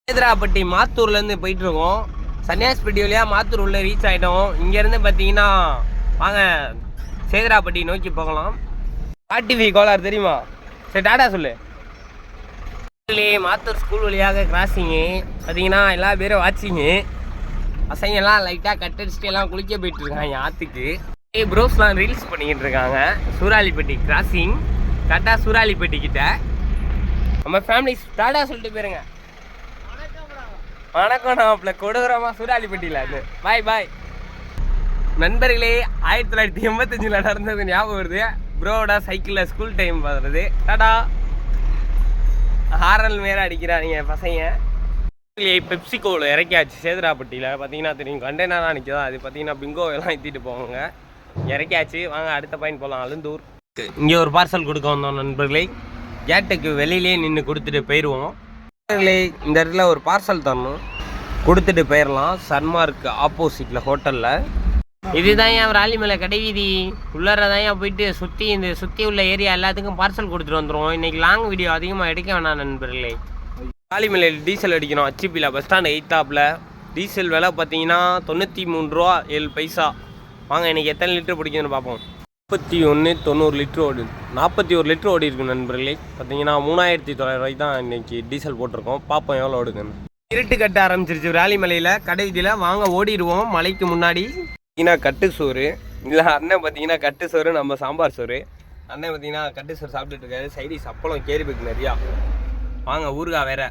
சேதுராப்பட்டி மாத்தூர்லேருந்து போயிட்டுருக்கோம். சன்னியாஸ்பட்டி வழியாக மாத்தூர் உள்ள ரீச் ஆகிட்டோம். இங்கேருந்து பார்த்தீங்கன்னா வாங்க சேதுராப்பட்டி நோக்கி போகலாம். 45 கோளாறு தெரியுமா? சரி டாடா சொல்லு. மாத்தூர் ஸ்கூல் வழியாக கிராசிங்கு பார்த்தீங்கன்னா எல்லா பேரும் வாட்சிங்கு. பசங்கெல்லாம் லைட்டாக கட் அடிச்சுட்டு எல்லாம் குளிக்க போயிட்டு இருக்காங்க ஆற்றுக்கு. ப்ரோஸ்லாம் ரீல்ஸ் பண்ணிக்கிட்டு இருக்காங்க. சூராளிப்பட்டி கிராசிங் கரெக்டாக சூராளிப்பட்டி கிட்ட நம்ம ஃபேமிலி டாடா சொல்லிட்டு போயிருங்க. வணக்கம் நாப்பில் கொடுக்குறோமா சூராளிப்பட்டியில் அது. பாய் பாய் நண்பர்களே. 1985 நடந்தது ஞாபகம் வருது. ப்ரோவோட சைக்கிளில் ஸ்கூல் டைம் பார்க்குறது. டாடா ஹாரல் மேலே அடிக்கிறாங்க பசங்க. பெப்சிகோவில் இறக்கியாச்சு சேதுராப்பட்டியில். பார்த்தீங்கன்னா தெரியும் கண்டெய்னராக நிற்கிதா. அது பார்த்தீங்கன்னா பிங்கோ எல்லாம் ஏற்றிட்டு போவாங்க. இறக்கியாச்சு. வாங்க அடுத்த பாயிண்ட் போகலாம். அழுந்தூர். இங்கே ஒரு பார்சல் கொடுக்க வந்தோம் நண்பர்களே. கேட்டுக்கு வெளியிலே நின்று கொடுத்துட்டு போயிடுவோம். நண்பர்களே இந்த இடத்துல ஒரு பார்சல் தரணும், கொடுத்துட்டு போயிடலாம். சன்மார்க் ஆப்போசிட்டில் ஹோட்டலில். இதுதான் என் ராலிமலை கடை வீதி. உள்ளாரதான் ஏன் போயிட்டு சுற்றி உள்ள ஏரியா எல்லாத்துக்கும் பார்சல் கொடுத்துட்டு வந்துடுவோம். இன்றைக்கி லாங் வீடியோ அதிகமாக எடுக்க வேணாம் நண்பர்களே. ராலிமலையில் டீசல் அடிக்கணும். அச்சிப்பியில் பஸ் ஸ்டாண்ட் 8ஆப்பில். டீசல் விலை பார்த்தீங்கன்னா 93 ரூபா 7 பைசா. வாங்க இன்றைக்கி எத்தனை லிட்டர் பிடிக்குதுன்னு பார்ப்போம். 91 லிட்டர் ஓடுது. 41 லிட்டர் ஓடி இருக்கு நண்பர்களே. பார்த்தீங்கன்னா 3900 ரூபாய்க்கு தான் இன்றைக்கி டீசல் போட்டிருக்கோம். பார்ப்போம் எவ்வளோ ஓடுதுன்னு. இருட்டு கட்ட ஆரம்பிச்சிருச்சு ராலிமலையில் கடை வீதியில். வாங்க ஓடிடுவோம். மலைக்கு முன்னாடி பார்த்தீங்கன்னா கட்டு சோறு. இல்லை அண்ணன் பார்த்தீங்கன்னா கட்டு சோறு, நம்ம சாம்பார் சோறு. அண்ணன் பார்த்தீங்கன்னா கட்டு சோறு சாப்பிட்டுட்டு இருக்காரு. சைடிஸ் அப்பளம் கேரிபேக் நிறையா. வாங்க ஊறுகாய் வேற.